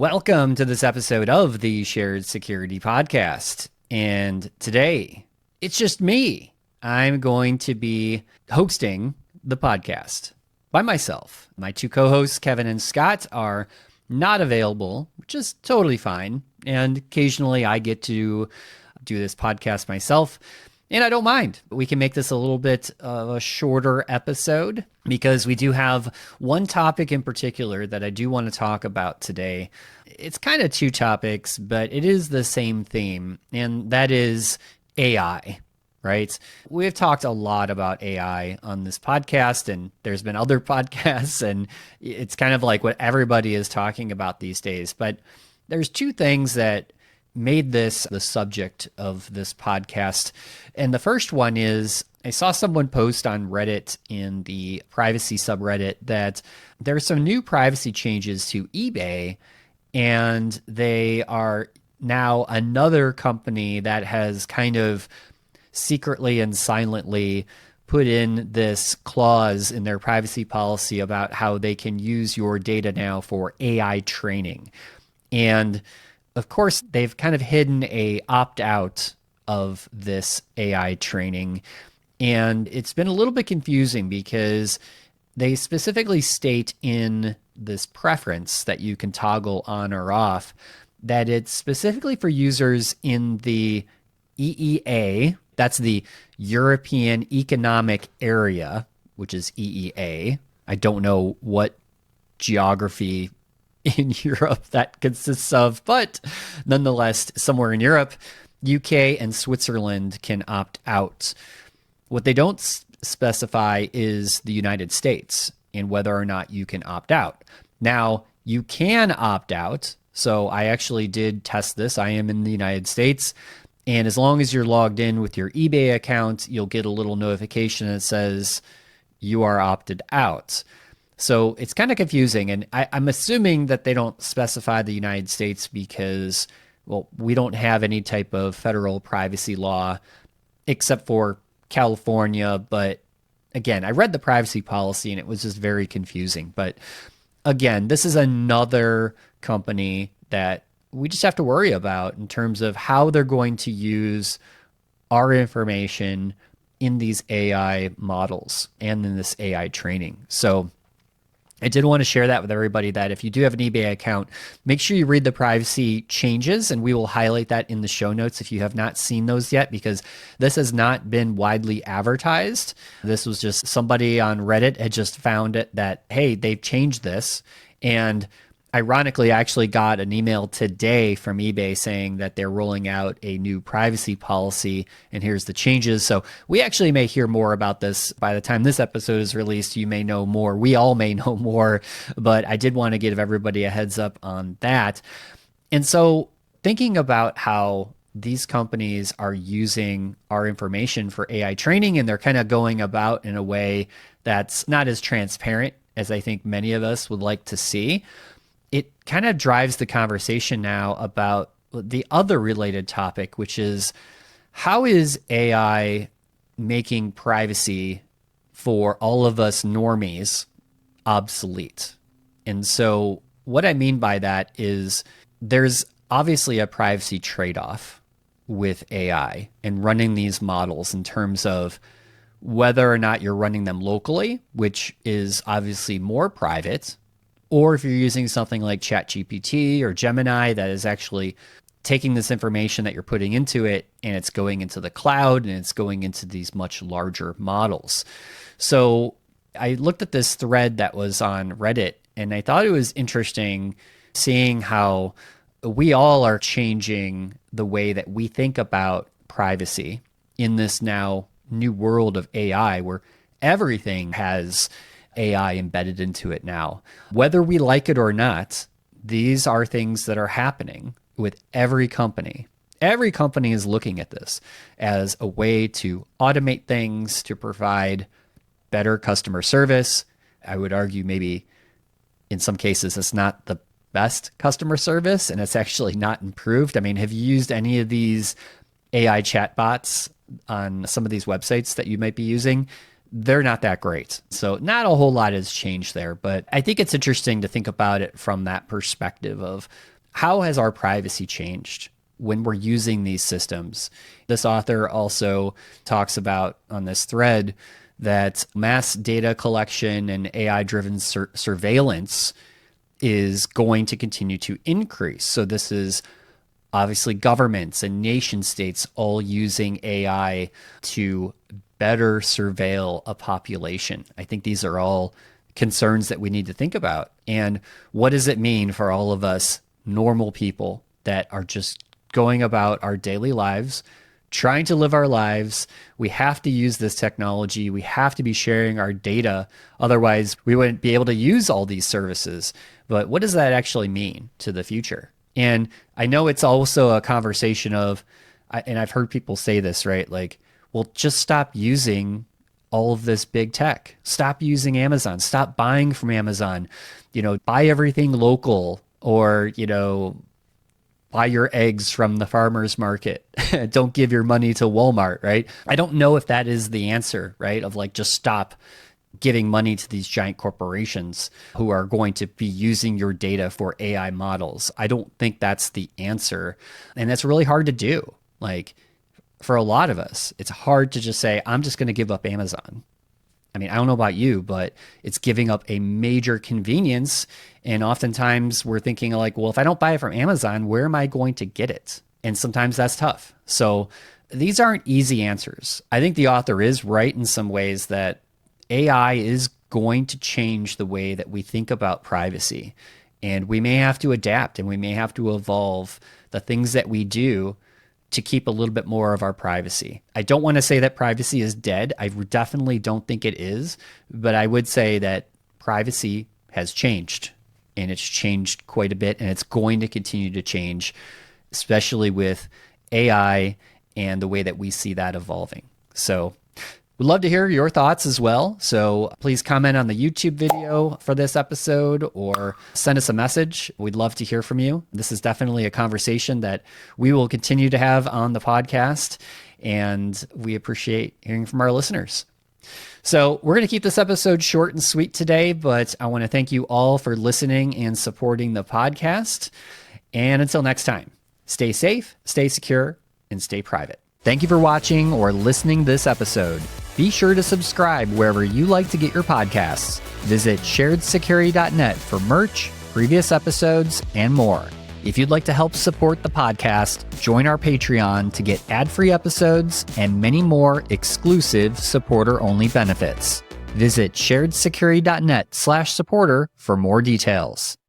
Welcome to this episode of the Shared Security Podcast. And today, it's just me. I'm going to be hosting the podcast by myself. My two co-hosts, Kevin and Scott, are not available, which is totally fine. And occasionally I get to do this podcast myself. And I don't mind. We can make this a little bit of a shorter episode because we do have one topic in particular that I do want to talk about today. It's kind of two topics, but it is the same theme, and that is AI, right? We've talked a lot about AI on this podcast, and there's been other podcasts, and it's kind of like what everybody is talking about these days. But there's two things that made this the subject of this podcast. And the first one is I saw someone post on Reddit in the privacy subreddit that there are some new privacy changes to eBay, and they are now another company that has kind of secretly and silently put in this clause in their privacy policy about how they can use your data now for AI training. And of course, they've kind of hidden a opt-out of this AI training. And it's been a little bit confusing because they specifically state in this preference that you can toggle on or off that it's specifically for users in the EEA, that's the European Economic Area, which is EEA. I don't know what geography in Europe that consists of, but nonetheless, somewhere in Europe, UK and Switzerland can opt out. What they don't specify is the United States and whether or not you can opt out. Now, you can opt out. So I actually did test this. I am in the United States. And as long as you're logged in with your eBay account, you'll get a little notification that says you are opted out. So it's kind of confusing. And I'm assuming that they don't specify the United States because, well, we don't have any type of federal privacy law except for California. But again, I read the privacy policy and it was just very confusing. But again, this is another company that we just have to worry about in terms of how they're going to use our information in these AI models and in this AI training. So I did want to share that with everybody that if you do have an eBay account, make sure you read the privacy changes, and we will highlight that in the show notes if you have not seen those yet, because this has not been widely advertised. This was just somebody on Reddit had just found it that, hey, they've changed this. And ironically, I actually got an email today from eBay saying that they're rolling out a new privacy policy and here's the changes. So we actually may hear more about this by the time this episode is released. You may know more. We all may know more, but I did want to give everybody a heads up on that. And so thinking about how these companies are using our information for AI training, and they're kind of going about in a way that's not as transparent as I think many of us would like to see, it kind of drives the conversation now about the other related topic, which is how is AI making privacy for all of us normies obsolete? And so what I mean by that is there's obviously a privacy trade-off with AI and running these models in terms of whether or not you're running them locally, which is obviously more private, or if you're using something like ChatGPT or Gemini that is actually taking this information that you're putting into it and it's going into the cloud and it's going into these much larger models. So I looked at this thread that was on Reddit and I thought it was interesting seeing how we all are changing the way that we think about privacy in this now new world of AI where everything has AI embedded into it now. Whether we like it or not, these are things that are happening with every company. Every company is looking at this as a way to automate things, to provide better customer service. I would argue maybe in some cases it's not the best customer service and it's actually not improved. I mean, have you used any of these AI chatbots on some of these websites that you might be using? they're not that great. So not a whole lot has changed there, but I think it's interesting to think about it from that perspective of how has our privacy changed when we're using these systems. This author also talks about on this thread that mass data collection and AI-driven surveillance is going to continue to increase. So this is obviously governments and nation states all using AI to better surveil a population. I think these are all concerns that we need to think about. And what does it mean for all of us normal people that are just going about our daily lives, trying to live our lives? We have to use this technology. We have to be sharing our data. Otherwise, we wouldn't be able to use all these services. But what does that actually mean to the future? And I know it's also a conversation of, and I've heard people say this, right? Like, well, just stop using all of this big tech. Stop using Amazon. Stop buying from Amazon. Buy everything local, or, buy your eggs from the farmer's market. Don't give your money to Walmart, right? I don't know if that is the answer, right? Of like, just stop giving money to these giant corporations who are going to be using your data for AI models. I don't think that's the answer. And that's really hard to do. Like, for a lot of us, it's hard to just say, I'm just going to give up Amazon. I mean, I don't know about you, but it's giving up a major convenience. And oftentimes we're thinking like, well, if I don't buy it from Amazon, where am I going to get it? And sometimes that's tough. So these aren't easy answers. I think the author is right in some ways that AI is going to change the way that we think about privacy. And we may have to adapt, and we may have to evolve the things that we do to keep a little bit more of our privacy. I don't want to say that privacy is dead. I definitely don't think it is, but I would say that privacy has changed, and it's changed quite a bit, and it's going to continue to change, especially with AI and the way that we see that evolving. So we'd love to hear your thoughts as well. So please comment on the YouTube video for this episode or send us a message. We'd love to hear from you. This is definitely a conversation that we will continue to have on the podcast, and we appreciate hearing from our listeners. So we're going to keep this episode short and sweet today, but I want to thank you all for listening and supporting the podcast. And until next time, stay safe, stay secure, and stay private. Thank you for watching or listening this episode. Be sure to subscribe wherever you like to get your podcasts. Visit sharedsecurity.net for merch, previous episodes, and more. If you'd like to help support the podcast, join our Patreon to get ad-free episodes and many more exclusive supporter-only benefits. Visit sharedsecurity.net/supporter for more details.